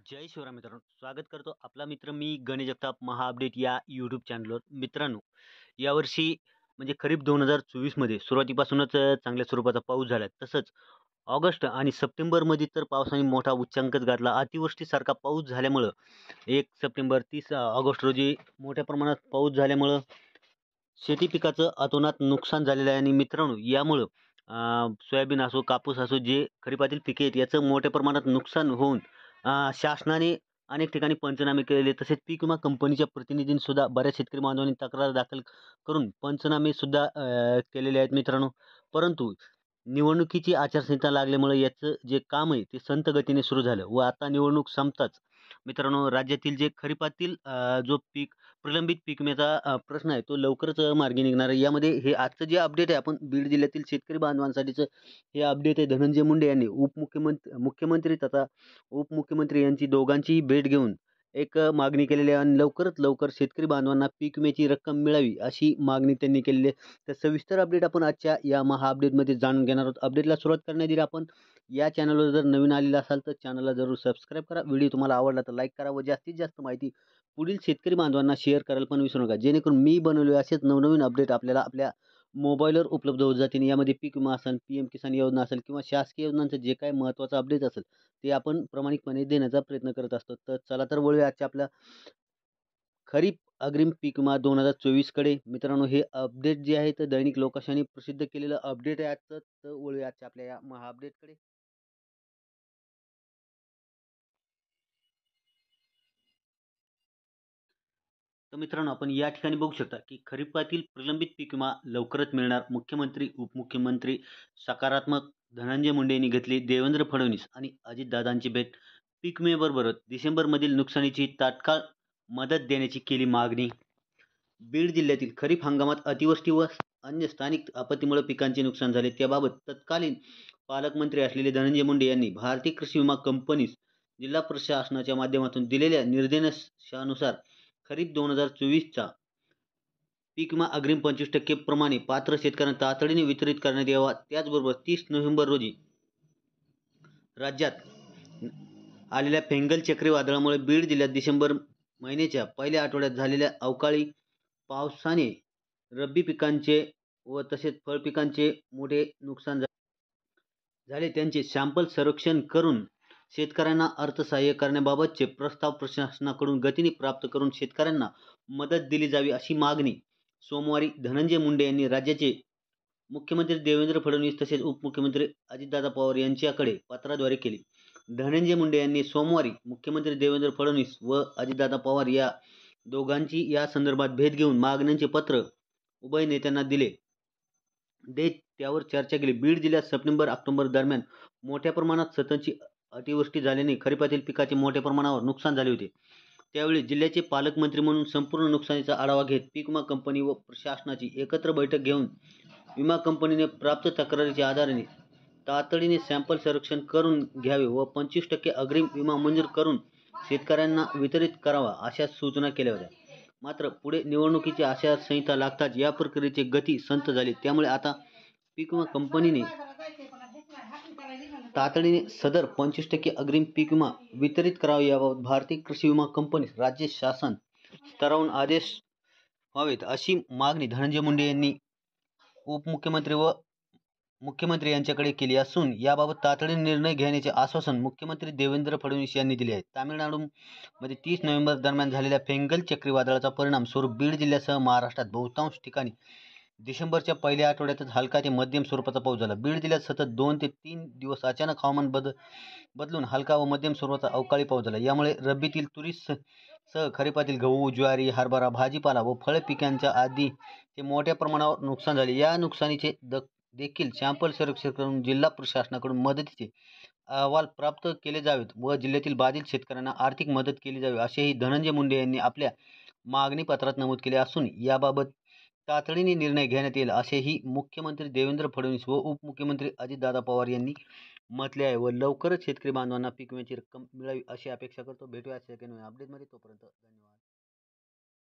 जय शिवराय मित्रांनो, स्वागत करतो आपला मित्र मी गणेश जगताप महा अपडेट या यूट्यूब चॅनलवर. मित्रांनो, यावर्षी म्हणजे खरीप 2024 मध्ये सुरुवातीपासूनच चांगल्या स्वरूपाचा पाऊस झाला. तसंच ऑगस्ट आणि सप्टेंबरमध्ये तर पावसाने मोठा उच्चांकच गाठला. अतिवृष्टीसारखा पाऊस झाल्यामुळं 1 सप्टेंबर 30 ऑगस्ट रोजी मोठ्या प्रमाणात पाऊस झाल्यामुळं शेती पिकाचं अतोनात नुकसान झालेलं आहे. आणि मित्रांनो, यामुळं सोयाबीन असो, कापूस असो, जे खरीपातील पिके आहेत याचं मोठ्या प्रमाणात नुकसान होऊन शासनाने अनेक ठिकाणी पंचनामे केलेले. तसेच पीक विमा कंपनीच्या प्रतिनिधींनी सुद्धा बऱ्याच शेतकरी बांधवांनी तक्रार दाखल करून पंचनामे सुद्धा केलेले आहेत मित्रांनो. परंतु निवडणुकीची आचारसंहिता लागल्यामुळे याचं जे काम आहे ते संथ गतीने सुरू झालं व आता निवडणूक संपताच मित्रांनो राज्यातील जे खरीपातील जो पीक प्रलंबित पीक विम्याचा प्रश्न आहे तो लवकरच मार्गी निघणार आहे. यामध्ये हे आजचं जे अपडेट आहे आपण बीड जिल्ह्यातील शेतकरी बांधवांसाठीचं हे अपडेट आहे. धनंजय मुंडे यांनी मुख्यमंत्री तथा उपमुख्यमंत्री यांची दोघांचीही भेट घेऊन एक मागणी केलेली आहे आणि लवकरात लवकर शेतकरी बांधवांना पीक विम्याची रक्कम मिळावी अशी मागणी त्यांनी केलेली आहे. तर सविस्तर अपडेट आपण आजच्या या महा अपडेटमध्ये जाणून घेणार आहोत. अपडेटला सुरुवात करण्याआधी आपण या चॅनलवर जर नवीन आलेला असाल तर चॅनलला जरूर सबस्क्राईब करा. व्हिडिओ तुम्हाला आवडला तर लाईक करा व जास्तीत जास्त माहिती पुढील शेतकरी बांधवांना शेअर करायला पण विसरू नका, जेणेकरून मी बनवलेले असेच नवनवीन अपडेट आपल्याला आपल्या मोबाईलवर उपलब्ध होत जातील. यामध्ये पीक विमा असेल, PM किसान योजना असेल किंवा शासकीय योजनांचं जे काही महत्त्वाचं अपडेट असेल ते आपण प्रामाणिकपणे देण्याचा प्रयत्न करत असतो. तर चला तर वळूया आजच्या आपल्या खरीप अग्रिम पीक विमा 2024 कडे. मित्रांनो, हे अपडेट जे आहे तर दैनिक लोकशाहीने प्रसिद्ध केलेलं अपडेट आहे आजचं. तर वळूया आजच्या आपल्या या महा अपडेटकडे. तर मित्रांनो, आपण या ठिकाणी बघू शकता की खरीपातील प्रलंबित पीक विमा लवकरच मिळणार. मुख्यमंत्री उपमुख्यमंत्री सकारात्मक. धनंजय मुंडे यांनी घेतली देवेंद्र फडणवीस आणि अजितदादांची भेट. पीक विम्याबरोबरच डिसेंबरमधील नुकसानीची तात्काळ मदत देण्याची केली मागणी. बीड जिल्ह्यातील खरीप हंगामात अतिवृष्टी व अन्य स्थानिक आपत्तीमुळे पिकांचे नुकसान झाले त्याबाबत तत्कालीन पालकमंत्री असलेले धनंजय मुंडे यांनी भारतीय कृषी विमा कंपनीस जिल्हा प्रशासनाच्या माध्यमातून दिलेल्या निर्देशानुसार खरीप 2024चा पीक विमा अग्रिम 25% प्रमाणे पात्र शेतकऱ्यांना तातडीने वितरित करण्यात यावा. त्याचबरोबर 30 नोव्हेंबर रोजी राज्यात आलेल्या फेंगल चक्रीवादळामुळे बीड जिल्ह्यात डिसेंबर महिन्याच्या पहिल्या आठवड्यात झालेल्या अवकाळी पावसाने रब्बी पिकांचे व तसेच फळ पिकांचे मोठे नुकसान झाले. त्यांचे सॅम्पल सर्वेक्षण करून शेतकऱ्यांना अर्थसहाय्य करण्याबाबतचे प्रस्ताव प्रशासनाकडून गतीने प्राप्त करून शेतकऱ्यांना मदत दिली जावी अशी मागणी सोमवारी धनंजय मुंडे यांनी राज्याचे मुख्यमंत्री देवेंद्र फडणवीस तसेच उपमुख्यमंत्री अजितदादा पवार यांच्याकडे पत्राद्वारे केली. धनंजय मुंडे यांनी सोमवारी मुख्यमंत्री देवेंद्र फडणवीस व अजितदादा पवार या दोघांची या संदर्भात भेट घेऊन मागण्यांचे पत्र उभय नेत्यांना दिले. त्यावर चर्चा केली. बीड जिल्ह्यात सप्टेंबर-ऑक्टोबर दरम्यान मोठ्या प्रमाणात सततची अतिवृष्टी झाल्याने खरीपातील पिकाचे मोठ्या प्रमाणावर नुकसान झाले होते. त्यावेळी जिल्ह्याचे पालकमंत्री म्हणून संपूर्ण नुकसानीचा आढावा घेत पीक विमा कंपनी व प्रशासनाची एकत्र बैठक घेऊन विमा कंपनीने प्राप्त तक्रारीच्या आधाराने तातडीने सॅम्पल सर्वेक्षण करून घ्यावे व 25% अग्रिम विमा मंजूर करून शेतकऱ्यांना वितरित करावा अशा सूचना केल्या होत्या. मात्र पुढे निवडणुकीची आचारसंहिता लागताच या प्रक्रियेची गती संथ झाली. त्यामुळे आता पीक विमा कंपनीने तातडीने सदर 25% अग्रिम पीक विमा वितरित करावा याबाबत भारतीय कृषी विमा कंपनीस राज्य शासन स्तरावरून आदेश व्हावेत अशी मागणी धनंजय मुंडे यांनी उपमुख्यमंत्री व मुख्यमंत्री यांच्याकडे केली असून याबाबत तातडीने निर्णय घेण्याचे आश्वासन मुख्यमंत्री देवेंद्र फडणवीस यांनी दिले आहे. तामिळनाडूमध्ये 30 नोव्हेंबर दरम्यान झालेल्या फेंगल चक्रीवादळाचा परिणाम स्वरूप बीड जिल्ह्यासह महाराष्ट्रात बहुतांश ठिकाणी डिसेंबरच्या पहिल्या आठवड्यातच हलका ते मध्यम स्वरूपाचा पाऊस झाला. बीड जिल्ह्यात सतत 2 ते 3 दिवस अचानक हवामान बदलून हलका व मध्यम स्वरूपाचा अवकाळी पाऊस झाला. यामुळे रब्बीतील तुरीसह खरीपातील गहू, ज्वारी, हरभरा, भाजीपाला व फळ पिकांच्या आदींचे मोठ्या प्रमाणावर नुकसान झाले. या नुकसानीचे देखील सॅम्पल सर्वेक्षण करून जिल्हा प्रशासनाकडून मदतीचे अहवाल प्राप्त केले जावेत व जिल्ह्यातील बाधित शेतकऱ्यांना आर्थिक मदत केली जावी असेही धनंजय मुंडे यांनी आपल्या मागणी पत्रात नमूद केले असून याबाबत तातडीने निर्णय घेण्यात येईल असेही मुख्यमंत्री देवेंद्र फडणवीस व उपमुख्यमंत्री अजितदादा पवार यांनी म्हटले आहे. व लवकरच शेतकरी बांधवांना पीक विम्याची रक्कम मिळावी अशी अपेक्षा करतो. भेटूया सेकंड अपडेटमध्ये. तोपर्यंत धन्यवाद.